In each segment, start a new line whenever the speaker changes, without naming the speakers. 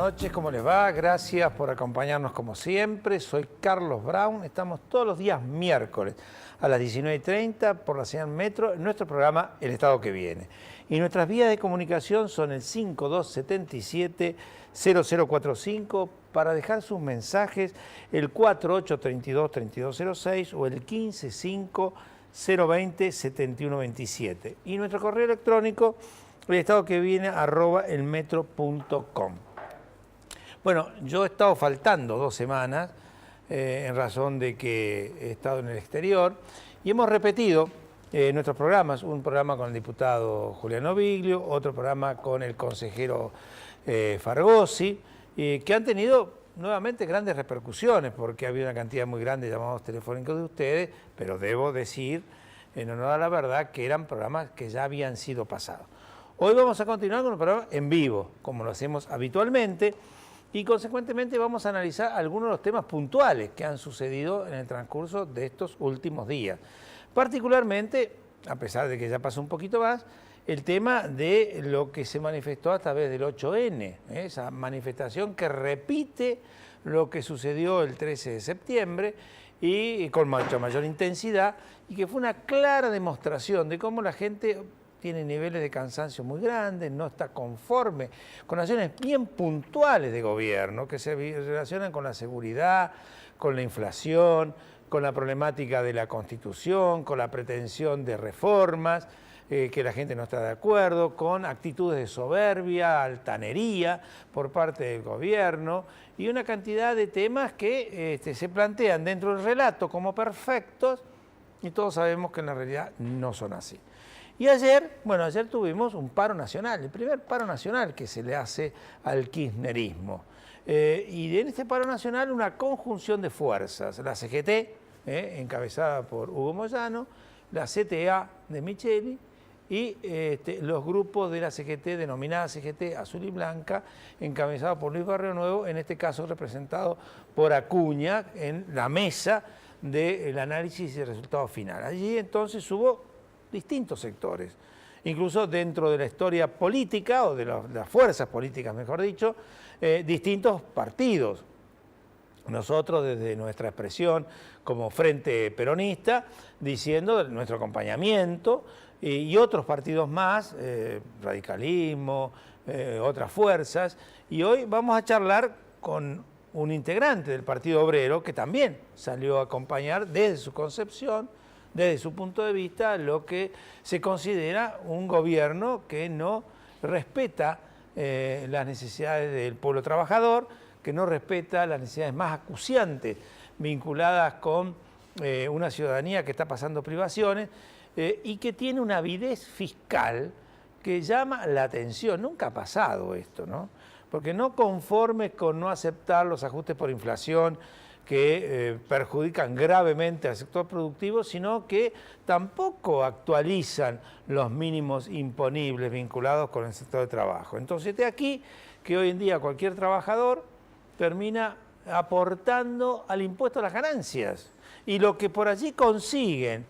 noches, ¿cómo les va? Gracias por acompañarnos como siempre. Soy Carlos Brown. Estamos todos los días miércoles a las 19:30 por la señal Metro en nuestro programa El Estado que Viene. Y nuestras vías de comunicación son el 5277-0045 para dejar sus mensajes, el 4832-3206 o el 155-020-7127. Y nuestro correo electrónico, el estado que viene @elmetro.com. Bueno, yo he estado faltando 2 semanas en razón de que he estado en el exterior y hemos repetido nuestros programas, un programa con el diputado Julián Oviglio, otro programa con el consejero Fargosi, que han tenido nuevamente grandes repercusiones porque ha habido una cantidad muy grande de llamados telefónicos de ustedes, pero debo decir, en honor a la verdad, que eran programas que ya habían sido pasados. Hoy vamos a continuar con el programa en vivo, como lo hacemos habitualmente, y consecuentemente vamos a analizar algunos de los temas puntuales que han sucedido en el transcurso de estos últimos días. Particularmente, a pesar de que ya pasó un poquito más, el tema de lo que se manifestó a través del 8N, esa manifestación que repite lo que sucedió el 13 de septiembre y con mucha mayor intensidad, y que fue una clara demostración de cómo la gente tiene niveles de cansancio muy grandes, no está conforme, con acciones bien puntuales de gobierno que se relacionan con la seguridad, con la inflación, con la problemática de la Constitución, con la pretensión de reformas, que la gente no está de acuerdo, con actitudes de soberbia, altanería por parte del gobierno y una cantidad de temas que se plantean dentro del relato como perfectos y todos sabemos que en la realidad no son así. Y ayer tuvimos un paro nacional, el primer paro nacional que se le hace al kirchnerismo. Y en este paro nacional una conjunción de fuerzas, la CGT, encabezada por Hugo Moyano, la CTA de Micheli y los grupos de la CGT, denominada CGT Azul y Blanca, encabezados por Luis Barrio Nuevo, en este caso representado por Acuña en la mesa del análisis y el resultado final. Allí entonces hubo distintos sectores, incluso dentro de la historia política, o de las fuerzas políticas, mejor dicho, distintos partidos. Nosotros desde nuestra expresión como Frente Peronista, diciendo nuestro acompañamiento, y otros partidos más, radicalismo, otras fuerzas, y hoy vamos a charlar con un integrante del Partido Obrero que también salió a acompañar desde su concepción, desde su punto de vista, lo que se considera un gobierno que no respeta las necesidades del pueblo trabajador, que no respeta las necesidades más acuciantes vinculadas con una ciudadanía que está pasando privaciones y que tiene una avidez fiscal que llama la atención. Nunca ha pasado esto, ¿no? Porque no conformes con no aceptar los ajustes por inflación que perjudican gravemente al sector productivo, sino que tampoco actualizan los mínimos imponibles vinculados con el sector de trabajo. Entonces, de aquí que hoy en día cualquier trabajador termina aportando al impuesto a las ganancias y lo que por allí consiguen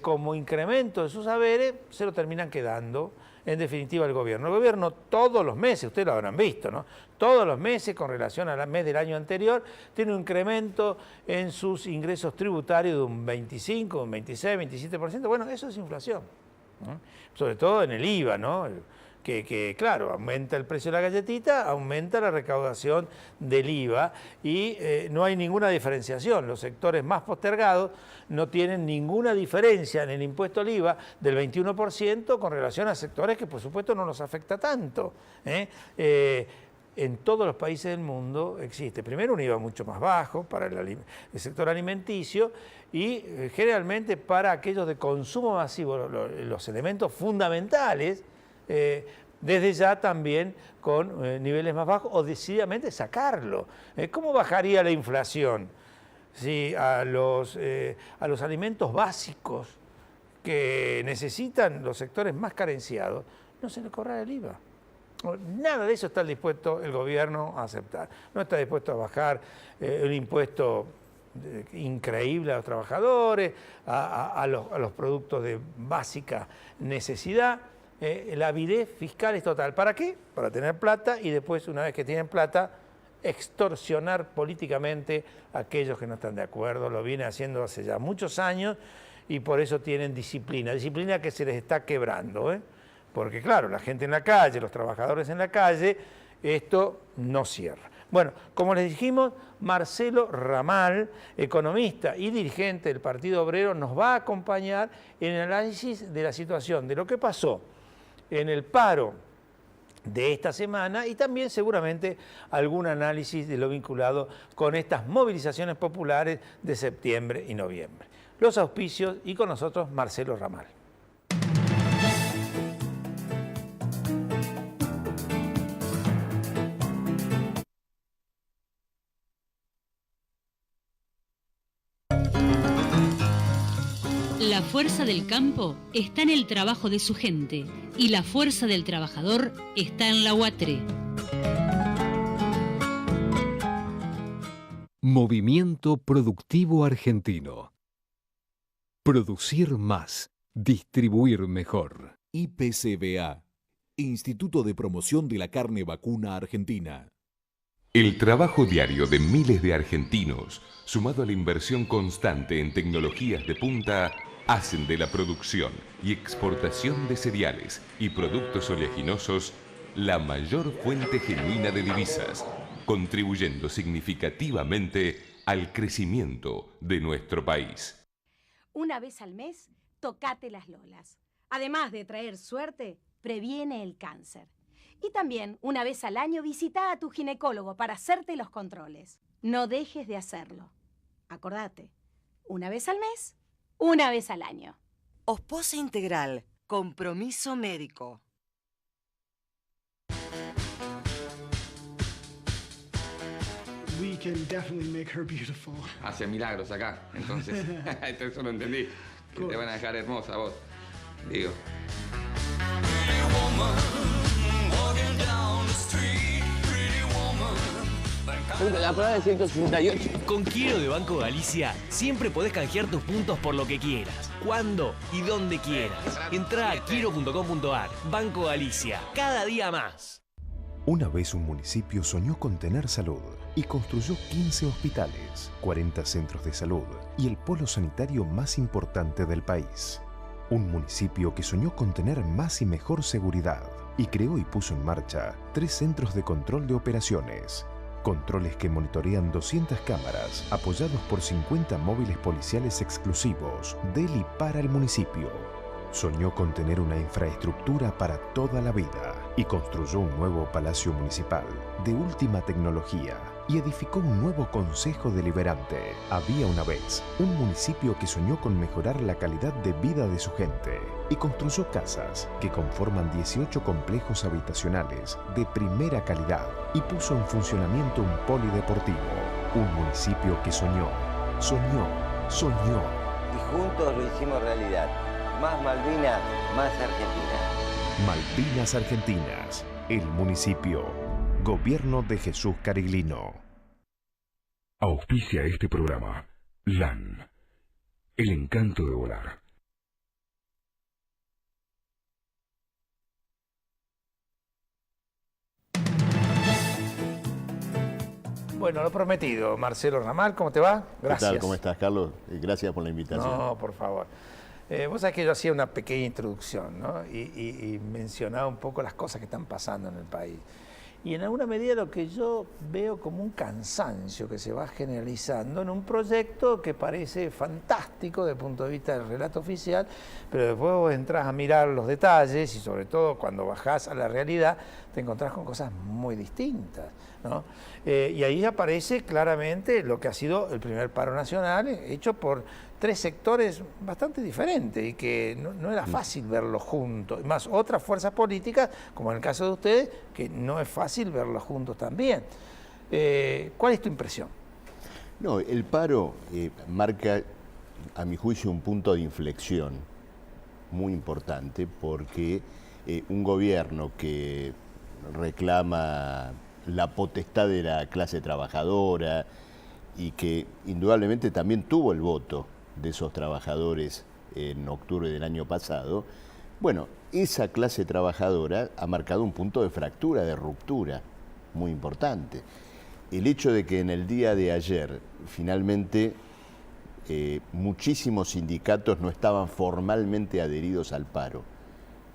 como incremento de sus saberes se lo terminan quedando en definitiva el gobierno. El gobierno todos los meses, ustedes lo habrán visto, ¿no? Todos los meses con relación al mes del año anterior tiene un incremento en sus ingresos tributarios de un 25, un 26, 27%. Bueno, eso es inflación, ¿no? Sobre todo en el IVA, ¿no? Que claro, aumenta el precio de la galletita, aumenta la recaudación del IVA y no hay ninguna diferenciación. Los sectores más postergados no tienen ninguna diferencia en el impuesto al IVA del 21% con relación a sectores que por supuesto no los afecta tanto. En todos los países del mundo existe primero un IVA mucho más bajo para el sector alimenticio y generalmente para aquellos de consumo masivo, los elementos fundamentales, desde ya también con niveles más bajos o decididamente sacarlo. ¿Cómo bajaría la inflación si a los alimentos básicos que necesitan los sectores más carenciados no se les cobrara el IVA? Nada de eso está dispuesto el gobierno a aceptar. No está dispuesto a bajar un impuesto increíble a los trabajadores, a los productos de básica necesidad. La avidez fiscal es total. ¿Para qué? Para tener plata y después, una vez que tienen plata, extorsionar políticamente a aquellos que no están de acuerdo. Lo viene haciendo hace ya muchos años y por eso tienen disciplina. Disciplina que se les está quebrando, ¿eh? Porque claro, la gente en la calle, los trabajadores en la calle, esto no cierra. Bueno, como les dijimos, Marcelo Ramal, economista y dirigente del Partido Obrero, nos va a acompañar en el análisis de la situación, de lo que pasó en el paro de esta semana y también seguramente algún análisis de lo vinculado con estas movilizaciones populares de septiembre y noviembre. Los auspicios y con nosotros Marcelo Ramal.
La fuerza del campo está en el trabajo de su gente y la fuerza del trabajador está en la UATRE.
Movimiento Productivo Argentino. Producir más, distribuir mejor.
IPCBA, Instituto de Promoción de la Carne Vacuna Argentina.
El trabajo diario de miles de argentinos, sumado a la inversión constante en tecnologías de punta, hacen de la producción y exportación de cereales y productos oleaginosos la mayor fuente genuina de divisas, contribuyendo significativamente al crecimiento de nuestro país.
Una vez al mes, tocate las lolas. Además de traer suerte, previene el cáncer. Y también, una vez al año, visita a tu ginecólogo para hacerte los controles. No dejes de hacerlo. Acordate, una vez al mes, una vez al año.
Ospose Integral, compromiso médico.
We can definitely make her beautiful.
Hace milagros acá, entonces. Eso lo entendí. Que te van a dejar hermosa vos. Digo.
La palabra es 168.
Con Quiero de Banco Galicia siempre podés canjear tus puntos por lo que quieras, cuando y donde quieras. Entrá a quiero.com.ar. Banco Galicia, cada día más.
Una vez un municipio soñó con tener salud y construyó 15 hospitales, 40 centros de salud y el polo sanitario más importante del país. Un municipio que soñó con tener más y mejor seguridad y creó y puso en marcha 3 centros de control de operaciones. Controles que monitorean 200 cámaras, apoyados por 50 móviles policiales exclusivos del y para el municipio. Soñó con tener una infraestructura para toda la vida y construyó un nuevo palacio municipal de última tecnología y edificó un nuevo consejo deliberante. Había una vez un municipio que soñó con mejorar la calidad de vida de su gente y construyó casas que conforman 18 complejos habitacionales de primera calidad y puso en funcionamiento un polideportivo. Un municipio que soñó.
Y juntos lo hicimos realidad. Más Malvinas, más Argentina.
Malvinas Argentinas, el municipio. Gobierno de Jesús Cariglino.
Auspicia este programa. LAN. El encanto de volar.
Bueno, lo prometido. Marcelo Ramal, ¿cómo te va? Gracias.
¿Qué tal? ¿Cómo estás, Carlos? Gracias por la invitación.
No, por favor. Vos sabés que yo hacía una pequeña introducción, ¿no? Y mencionaba un poco las cosas que están pasando en el país. Y en alguna medida lo que yo veo como un cansancio que se va generalizando en un proyecto que parece fantástico desde el punto de vista del relato oficial, pero después vos entrás a mirar los detalles y sobre todo cuando bajás a la realidad te encontrás con cosas muy distintas, ¿no? Y ahí aparece claramente lo que ha sido el primer paro nacional hecho por 3 sectores bastante diferentes y que no era fácil verlos juntos. Más otras fuerzas políticas, como en el caso de ustedes, que no es fácil verlos juntos también. ¿Cuál es tu impresión?
No, el paro marca, a mi juicio, un punto de inflexión muy importante porque un gobierno que reclama la potestad de la clase trabajadora y que indudablemente también tuvo el voto de esos trabajadores en octubre del año pasado, Bueno, esa clase trabajadora ha marcado un punto de fractura, de ruptura, muy importante. El hecho de que en el día de ayer, finalmente, muchísimos sindicatos no estaban formalmente adheridos al paro,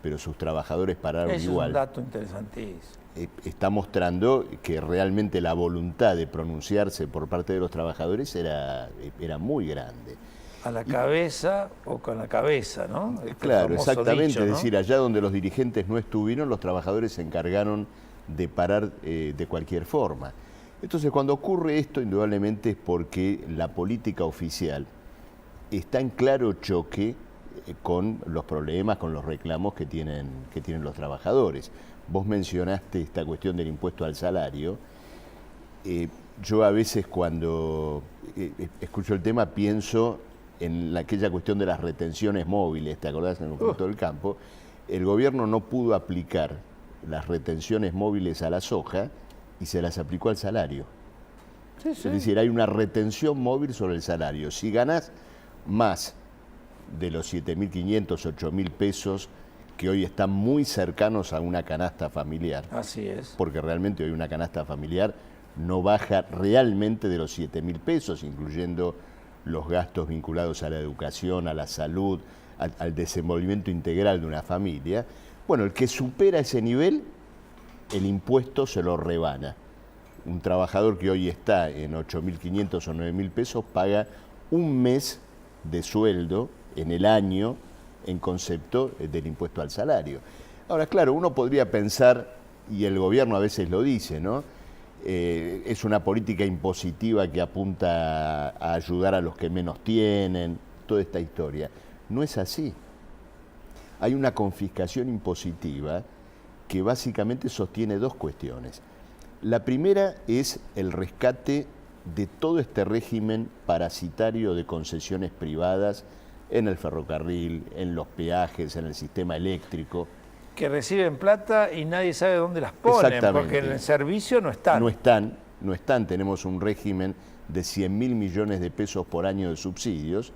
pero sus trabajadores pararon igual.
Es un dato interesantísimo.
Está mostrando que realmente la voluntad de pronunciarse por parte de los trabajadores era muy grande.
A la cabeza o con la cabeza, ¿no?
Claro, exactamente.
Dicho, ¿no?
Es decir, allá donde los dirigentes no estuvieron, los trabajadores se encargaron de parar de cualquier forma. Entonces, cuando ocurre esto, indudablemente es porque la política oficial está en claro choque con los problemas, con los reclamos que tienen los trabajadores. Vos mencionaste esta cuestión del impuesto al salario. Yo a veces cuando escucho el tema pienso en aquella cuestión de las retenciones móviles, ¿te acordás? En el punto del campo. El gobierno no pudo aplicar las retenciones móviles a la soja y se las aplicó al salario.
Sí, sí.
Es decir, hay una retención móvil sobre el salario. Si ganás más de los 7.500, 8.000 pesos, que hoy están muy cercanos a una canasta familiar.
Así es.
Porque realmente hoy una canasta familiar no baja realmente de los 7.000 pesos, incluyendo los gastos vinculados a la educación, a la salud, al desenvolvimiento integral de una familia. Bueno, el que supera ese nivel, el impuesto se lo rebana. Un trabajador que hoy está en 8.500 o 9.000 pesos paga un mes de sueldo en el año en concepto del impuesto al salario. Ahora, claro, uno podría pensar, y el gobierno a veces lo dice, ¿no? Es una política impositiva que apunta a ayudar a los que menos tienen, toda esta historia. No es así. Hay una confiscación impositiva que básicamente sostiene dos cuestiones. La primera es el rescate de todo este régimen parasitario de concesiones privadas en el ferrocarril, en los peajes, en el sistema eléctrico.
Que reciben plata y nadie sabe dónde las ponen, porque en el servicio no están.
No están. Tenemos un régimen de 100.000 millones de pesos por año de subsidios,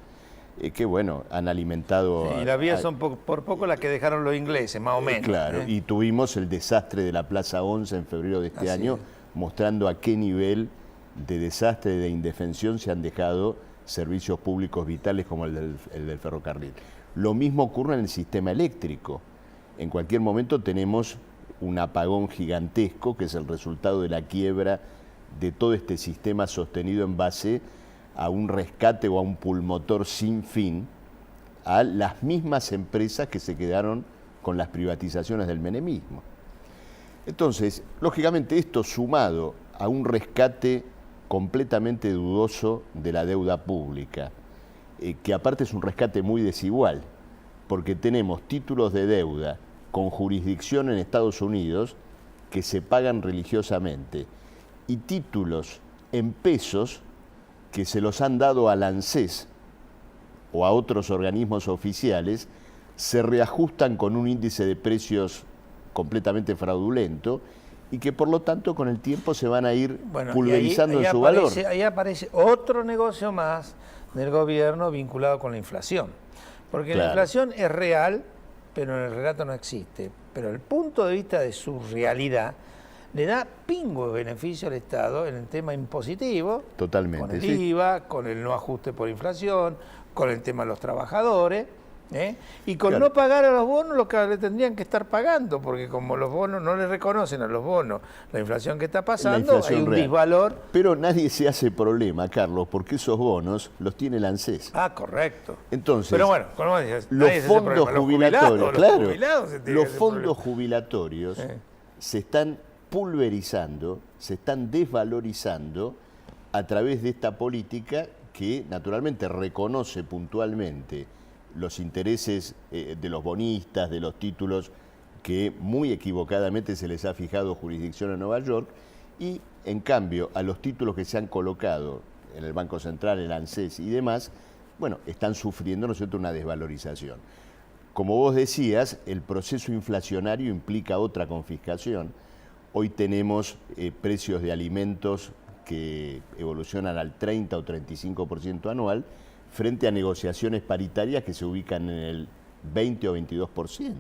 que bueno, han alimentado...
Sí, y la vía son por poco las que dejaron los ingleses, más o menos.
Claro, y tuvimos el desastre de la Plaza 11 en febrero de este año, mostrando a qué nivel de desastre, de indefensión se han dejado servicios públicos vitales como el del ferrocarril. Lo mismo ocurre en el sistema eléctrico. En cualquier momento tenemos un apagón gigantesco que es el resultado de la quiebra de todo este sistema sostenido en base a un rescate o a un pulmotor sin fin a las mismas empresas que se quedaron con las privatizaciones del menemismo. Entonces, lógicamente esto sumado a un rescate completamente dudoso de la deuda pública, que aparte es un rescate muy desigual, porque tenemos títulos de deuda con jurisdicción en Estados Unidos que se pagan religiosamente y títulos en pesos que se los han dado al ANSES o a otros organismos oficiales, se reajustan con un índice de precios completamente fraudulento y que por lo tanto con el tiempo se van a ir pulverizando en su valor.
Ahí aparece otro negocio más del gobierno vinculado con la inflación. Porque la inflación es real, pero en el relato no existe. Pero el punto de vista de su realidad le da pingo de beneficio al Estado en el tema impositivo.
Totalmente.
Con el IVA, con el no ajuste por inflación, con el tema de los trabajadores. Y con no pagar a los bonos lo que le tendrían que estar pagando, porque como los bonos no le reconocen a los bonos la inflación que está pasando, hay un disvalor.
Pero nadie se hace problema, Carlos, porque esos bonos los tiene el ANSES.
Ah, correcto.
Entonces,
pero bueno, como dices,
los fondos jubilatorios, claro, los fondos
problema.
Jubilatorios se están pulverizando, se están desvalorizando a través de esta política que naturalmente reconoce puntualmente los intereses de los bonistas, de los títulos que muy equivocadamente se les ha fijado jurisdicción en Nueva York, y en cambio a los títulos que se han colocado en el Banco Central, el ANSES y demás, bueno, están sufriendo, ¿no es cierto?, una desvalorización. Como vos decías, el proceso inflacionario implica otra confiscación. Hoy tenemos precios de alimentos que evolucionan al 30 o 35% anual, frente a negociaciones paritarias que se ubican en el 20 o 22%.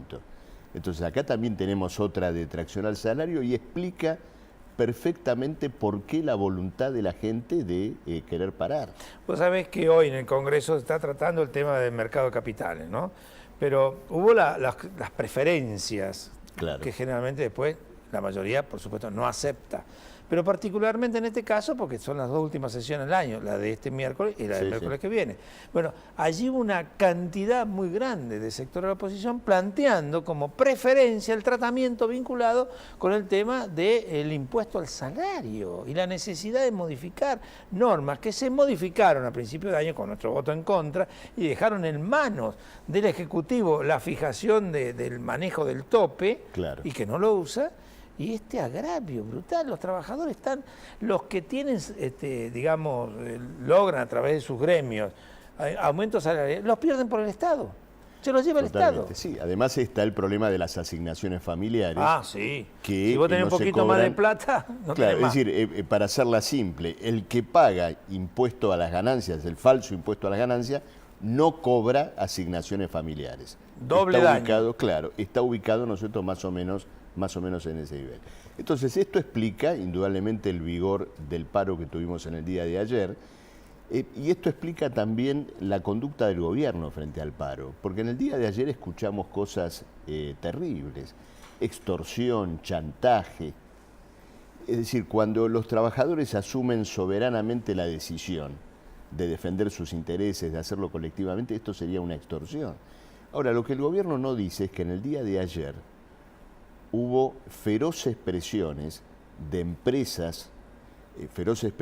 Entonces acá también tenemos otra detracción al salario y explica perfectamente por qué la voluntad de la gente de querer parar.
Vos sabés que hoy en el Congreso se está tratando el tema del mercado de capitales, ¿no? Pero hubo las preferencias,
claro,
que generalmente después la mayoría, por supuesto, no acepta. Pero particularmente en este caso, porque son las dos últimas sesiones del año, la de este miércoles y la del miércoles que viene. Bueno, allí hubo una cantidad muy grande de sector de la oposición planteando como preferencia el tratamiento vinculado con el tema del impuesto al salario y la necesidad de modificar normas que se modificaron a principios de año con nuestro voto en contra y dejaron en manos del Ejecutivo la fijación del manejo del tope,
claro,
y que no lo usa. Y este agravio brutal, los trabajadores están, los que tienen, digamos, logran a través de sus gremios aumentos salariales, los pierden por el Estado, se los lleva el Estado.
Sí, además está el problema de las asignaciones familiares.
Ah, sí,
que
si vos tenés
no
un poquito más de plata, no
claro,
tenés más.
Es decir, para hacerla simple, el que paga impuesto a las ganancias, el falso impuesto a las ganancias, no cobra asignaciones familiares.
Doble
está
daño.
ubicado, claro, está ubicado, ¿no es cierto?, más o menos en ese nivel. Entonces, esto explica indudablemente el vigor del paro que tuvimos en el día de ayer, y esto explica también la conducta del gobierno frente al paro, porque en el día de ayer escuchamos cosas terribles, extorsión, chantaje. Es decir, cuando los trabajadores asumen soberanamente la decisión de defender sus intereses, de hacerlo colectivamente, esto sería una extorsión. Ahora, lo que el gobierno no dice es que en el día de ayer hubo feroces presiones de empresas, feroces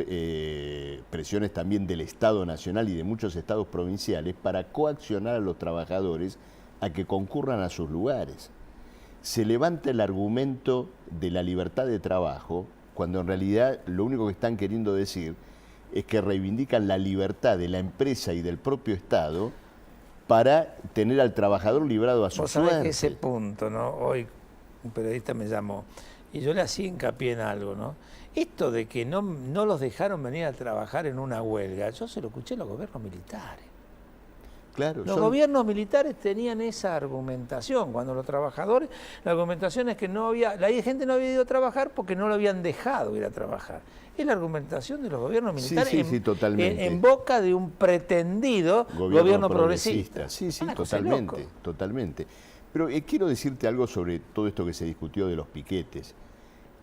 presiones también del Estado Nacional y de muchos estados provinciales para coaccionar a los trabajadores a que concurran a sus lugares. Se levanta el argumento de la libertad de trabajo, cuando en realidad lo único que están queriendo decir es que reivindican la libertad de la empresa y del propio Estado para tener al trabajador librado a su suerte.
Vos sabés que ese punto, ¿no? Hoy un periodista me llamó y yo le hacía hincapié en algo, ¿no? Esto de que no los dejaron venir a trabajar en una huelga, yo se lo escuché a los gobiernos militares.
Claro,
los gobiernos militares tenían esa argumentación, cuando los trabajadores, la argumentación es que la gente no había ido a trabajar porque no lo habían dejado ir a trabajar. Es la argumentación de los gobiernos militares
totalmente.
En boca de un pretendido gobierno progresista.
Sí, totalmente. Pero quiero decirte algo sobre todo esto que se discutió de los piquetes.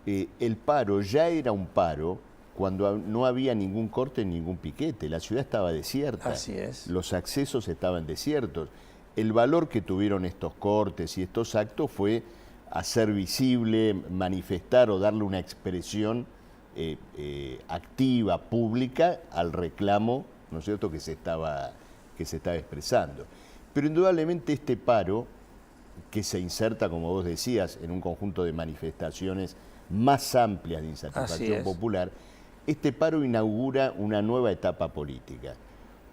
El paro ya era un paro cuando no había ningún corte, ningún piquete. La ciudad estaba desierta.
Así es.
Los accesos estaban desiertos. El valor que tuvieron estos cortes y estos actos fue hacer visible, manifestar o darle una expresión activa, pública, al reclamo, ¿no es cierto?, que se estaba expresando. Pero indudablemente este paro, que se inserta, como vos decías, en un conjunto de manifestaciones más amplias de insatisfacción popular, este paro inaugura una nueva etapa política,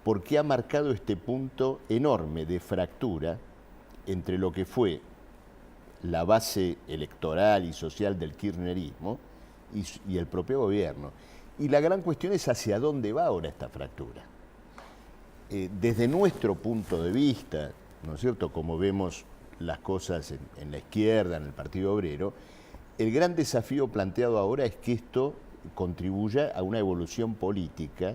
porque ha marcado este punto enorme de fractura entre lo que fue la base electoral y social del kirchnerismo y el propio gobierno. Y la gran cuestión es hacia dónde va ahora esta fractura. Desde nuestro punto de vista, ¿no es cierto?, como vemos las cosas en la izquierda, en el Partido Obrero, el gran desafío planteado ahora es que esto contribuya a una evolución política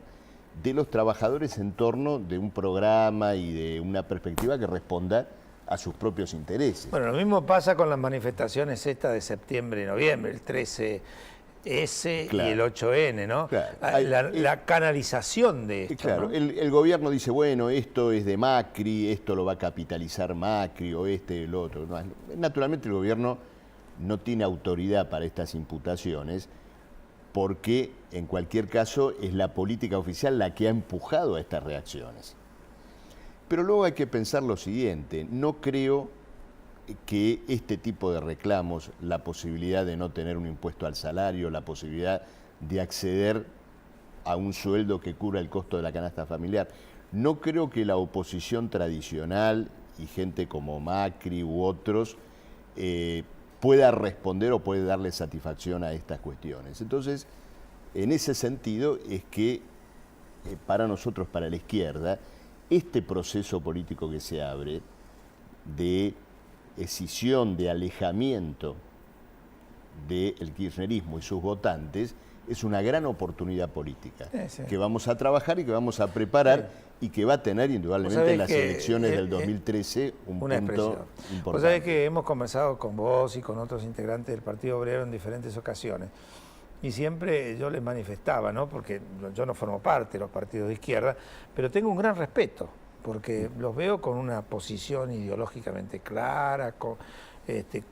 de los trabajadores en torno de un programa y de una perspectiva que responda a sus propios intereses.
Bueno, lo mismo pasa con las manifestaciones estas de septiembre y noviembre, el 13S
claro,
y el 8N, ¿no?
Claro.
La canalización de esto.
Claro,
¿no?
El gobierno dice, bueno, esto es de Macri, esto lo va a capitalizar Macri, o el otro. No, naturalmente el gobierno no tiene autoridad para estas imputaciones, porque en cualquier caso es la política oficial la que ha empujado a estas reacciones. Pero luego hay que pensar lo siguiente, no creo que este tipo de reclamos, la posibilidad de no tener un impuesto al salario, la posibilidad de acceder a un sueldo que cubra el costo de la canasta familiar, no creo que la oposición tradicional y gente como Macri u otros pueda responder o puede darle satisfacción a estas cuestiones. Entonces, en ese sentido es que para nosotros, para la izquierda, este proceso político que se abre de escisión, de alejamiento del kirchnerismo y sus votantes, es una gran oportunidad política que vamos a trabajar y que vamos a preparar y que va a tener indudablemente en las elecciones del 2013 un punto importante.
Vos sabés que hemos conversado con vos y con otros integrantes del Partido Obrero en diferentes ocasiones y siempre yo les manifestaba, ¿no? Porque yo no formo parte de los partidos de izquierda, pero tengo un gran respeto porque los veo con una posición ideológicamente clara,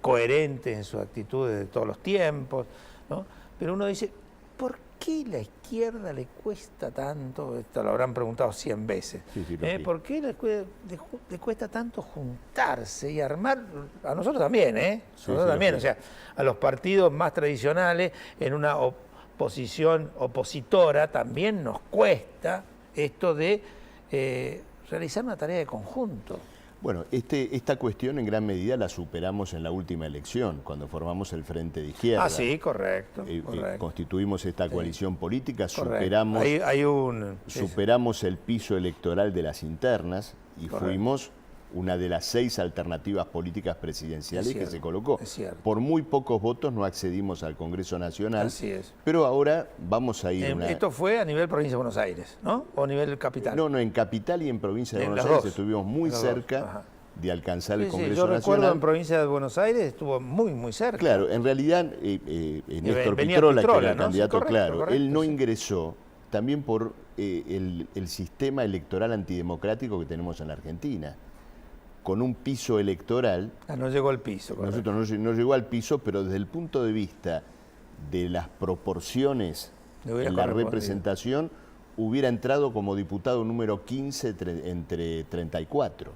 coherentes en sus actitudes de todos los tiempos, ¿no? Pero uno dice, ¿por qué la izquierda le cuesta tanto? Esto lo habrán preguntado 100 veces. ¿Por qué le cuesta tanto juntarse y armar? A nosotros también, nosotros también, o sea, a los partidos más tradicionales en una oposición opositora también nos cuesta esto de realizar una tarea de conjunto.
Bueno, esta cuestión en gran medida la superamos en la última elección, cuando formamos el Frente de Izquierda.
Ah, sí, correcto.
Constituimos esta coalición política, superamos el piso electoral de las internas y fuimos una de las 6 alternativas políticas presidenciales que se colocó. Por muy pocos votos no accedimos al Congreso Nacional, pero ahora vamos a ir...
Esto fue a nivel provincia de Buenos Aires, ¿no? ¿O a nivel capital?
No, en capital y en provincia de Buenos Aires estuvimos muy cerca de alcanzar el Congreso Nacional.
Yo recuerdo en provincia de Buenos Aires estuvo muy cerca.
Claro, en realidad Néstor Pitrola, que era el candidato, correcto, él no ingresó también por el sistema electoral antidemocrático que tenemos en la Argentina. Con un piso electoral...
no llegó al piso.
Nosotros no llegó al piso, pero desde el punto de vista de las proporciones en la representación, hubiera entrado como diputado número 15 entre 34.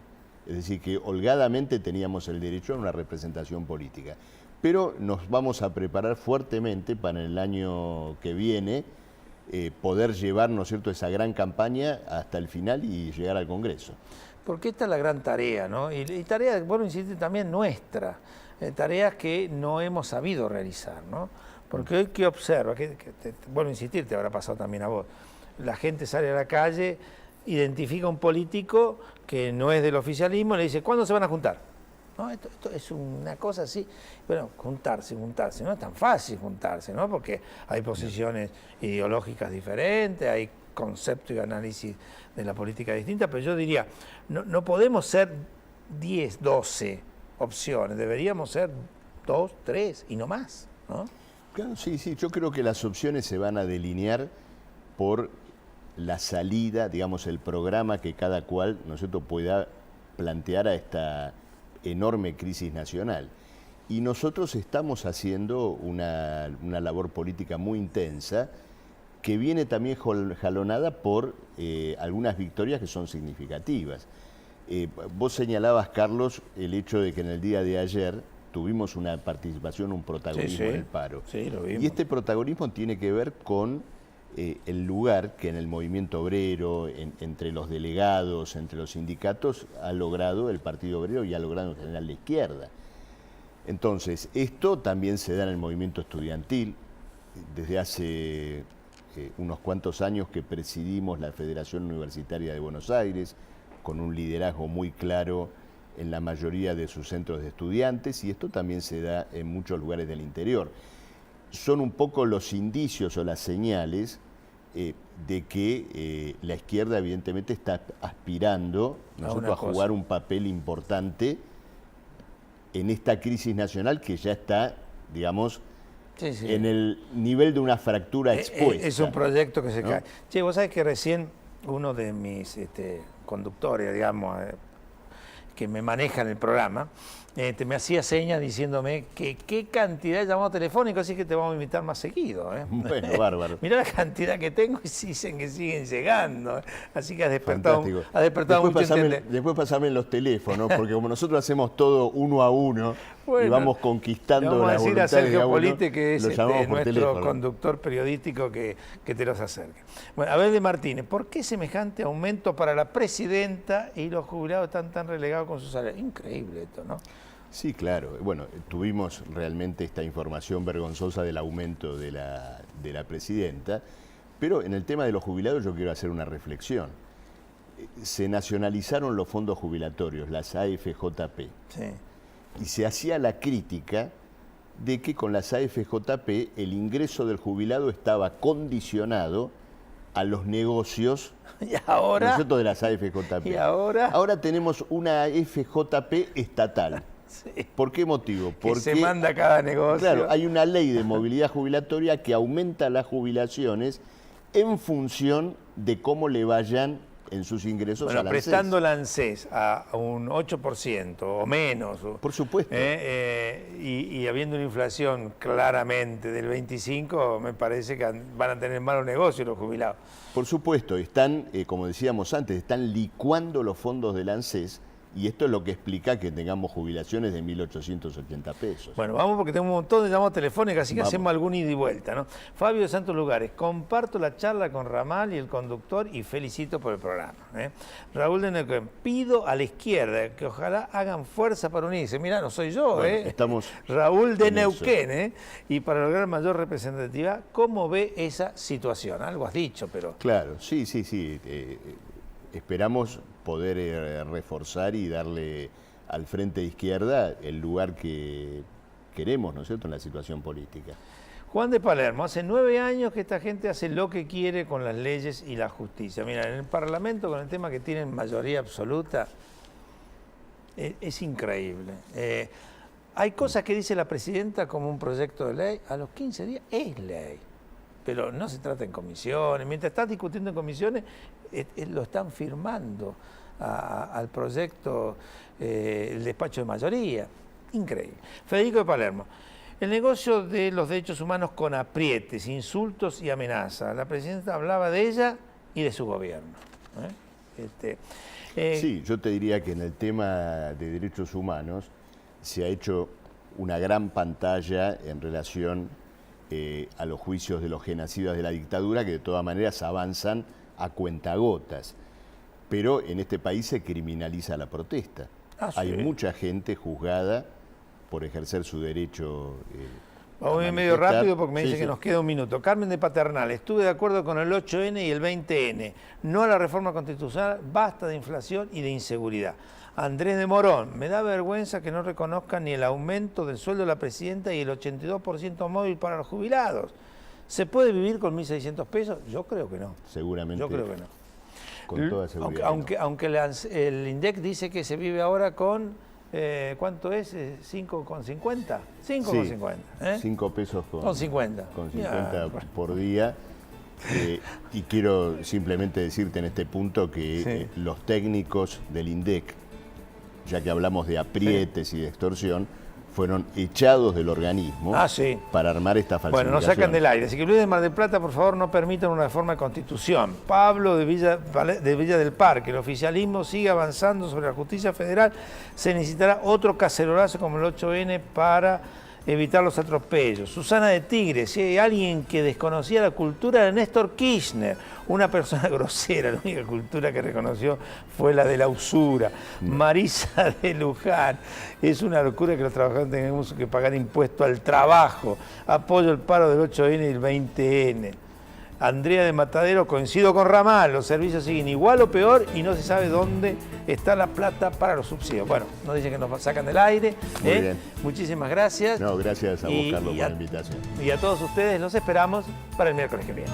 Es decir, que holgadamente teníamos el derecho a una representación política. Pero nos vamos a preparar fuertemente para el año que viene poder llevar, ¿no es cierto?, esa gran campaña hasta el final y llegar al Congreso.
Porque esta es la gran tarea, ¿no? Y tarea, bueno, insistir también nuestra, tareas que no hemos sabido realizar, ¿no? Porque hoy que observa, bueno, insistir, te habrá pasado también a vos, la gente sale a la calle, identifica a un político que no es del oficialismo y le dice, ¿cuándo se van a juntar? ¿No? Esto es una cosa así, bueno, juntarse, no es tan fácil juntarse, ¿no? Porque hay posiciones ideológicas diferentes, hay concepto y análisis de la política distinta, pero yo diría, no podemos ser 10, 12 opciones, deberíamos ser 2, 3 y no más, ¿no?
Claro, sí, yo creo que las opciones se van a delinear por la salida, digamos, el programa que cada cual, ¿no es cierto?, pueda plantear a esta enorme crisis nacional. Y nosotros estamos haciendo una labor política muy intensa, que viene también jalonada por algunas victorias que son significativas. Vos señalabas, Carlos, el hecho de que en el día de ayer tuvimos una participación, un protagonismo en el paro.
Sí, lo vimos.
Y este protagonismo tiene que ver con el lugar que en el movimiento obrero, entre los delegados, entre los sindicatos, ha logrado el Partido Obrero y ha logrado en general la izquierda. Entonces, esto también se da en el movimiento estudiantil. Desde hace unos cuantos años que presidimos la Federación Universitaria de Buenos Aires, con un liderazgo muy claro en la mayoría de sus centros de estudiantes, y esto también se da en muchos lugares del interior. Son un poco los indicios o las señales de que la izquierda evidentemente está aspirando, a jugar un papel importante en esta crisis nacional que ya está, digamos, en el nivel de una fractura expuesta.
Es un proyecto que se cae. Che, vos sabés que recién uno de mis conductores, digamos, que me manejan el programa, me hacía señas diciéndome que qué cantidad de llamados telefónicos, así que te vamos a invitar más seguido.
Bueno, bárbaro.
Mirá la cantidad que tengo y dicen que siguen llegando. Así que has despertado mucho interés.
Después pasame los teléfonos, porque como nosotros hacemos todo uno a uno, y vamos conquistando la voluntad.
Vamos a decir a Sergio Polite, que es nuestro
teléfono,
conductor periodístico, que te los acerque. Bueno, Abel de Martínez, ¿por qué semejante aumento para la presidenta y los jubilados están tan relegados con sus salarios? Increíble esto, ¿no?
Sí, claro. Bueno, tuvimos realmente esta información vergonzosa del aumento de la presidenta, pero en el tema de los jubilados yo quiero hacer una reflexión. se nacionalizaron los fondos jubilatorios, las AFJP.
Sí.
Y se hacía la crítica de que con las AFJP el ingreso del jubilado estaba condicionado a los negocios
¿Y ahora?
¿no es cierto? De las AFJP.
¿Y ahora?
Ahora tenemos una AFJP estatal.
Sí.
¿Por qué motivo? Porque
se manda cada negocio.
Claro, hay una ley de movilidad jubilatoria que aumenta las jubilaciones en función de cómo le vayan en sus ingresos
bueno,
al ANSES.
prestando el ANSES a un 8% o menos.
Por supuesto.
Y habiendo una inflación claramente del 25%, me parece que van a tener malos negocios los jubilados.
Por supuesto, están, como decíamos antes, están licuando los fondos del ANSES. Y esto es lo que explica que tengamos jubilaciones de 1.880 pesos.
Bueno, vamos porque tengo un montón de llamadas telefónicas, así que hacemos algún ida y vuelta, ¿no? Fabio de Santos Lugares, comparto la charla con Ramal y el conductor y felicito por el programa. Raúl de Neuquén, pido a la izquierda que ojalá hagan fuerza para unirse. Mirá, no soy yo,
bueno, estamos
Raúl de Neuquén, y para lograr mayor representatividad, ¿cómo ve esa situación? Algo has dicho, pero...
Claro, sí. Esperamos poder reforzar y darle al Frente de Izquierda el lugar que queremos, ¿no es cierto?, en la situación política.
Juan de Palermo, hace 9 años que esta gente hace lo que quiere con las leyes y la justicia. Mira, en el Parlamento, con el tema que tienen mayoría absoluta, es increíble. Hay cosas que dice la presidenta como un proyecto de ley, a los 15 días es ley. Pero no se trata en comisiones. Mientras están discutiendo en comisiones, lo están firmando al proyecto el despacho de mayoría. Increíble. Federico de Palermo. El negocio de los derechos humanos con aprietes, insultos y amenazas. La presidenta hablaba de ella y de su gobierno.
Sí, yo te diría que en el tema de derechos humanos se ha hecho una gran pantalla en relación a los juicios de los genocidas de la dictadura, que de todas maneras avanzan a cuentagotas. Pero en este país se criminaliza la protesta.
Sí.
Hay mucha gente juzgada por ejercer su derecho
Vamos a ir medio rápido porque me dice que nos queda un minuto. Carmen de Paternal, estuve de acuerdo con el 8N y el 20N. No a la reforma constitucional, basta de inflación y de inseguridad. Andrés de Morón, me da vergüenza que no reconozcan ni el aumento del sueldo de la presidenta y el 82% móvil para los jubilados. ¿Se puede vivir con 1.600 pesos? Yo creo que no.
Seguramente.
Yo creo que no.
Con toda seguridad.
Aunque el INDEC dice que se vive ahora con, ¿cuánto es? 5,50. 5,50.
Sí, 5 pesos
con 50.
Con 50 por día. Y quiero simplemente decirte en este punto que los técnicos del INDEC, ya que hablamos de aprietes y de extorsión, fueron echados del organismo para armar esta falsificación.
Bueno, nos sacan del aire. Así que Luis de Mar del Plata, por favor, no permitan una reforma de Constitución. Pablo de Villa del Parque, el oficialismo sigue avanzando sobre la justicia federal. Se necesitará otro cacerolazo como el 8N para evitar los atropellos. Susana de Tigre, si hay alguien que desconocía la cultura de Néstor Kirchner, una persona grosera, la única cultura que reconoció fue la de la usura. Marisa de Luján, es una locura que los trabajadores tengamos que pagar impuesto al trabajo. Apoyo el paro del 8N y el 20N. Andrea de Matadero, coincido con Ramal, los servicios siguen igual o peor y no se sabe dónde está la plata para los subsidios. Bueno, nos dicen que nos sacan del aire.
Muy bien.
Muchísimas gracias.
No, gracias a vos, Carlos, por la invitación.
Y a todos ustedes los esperamos para el miércoles que viene.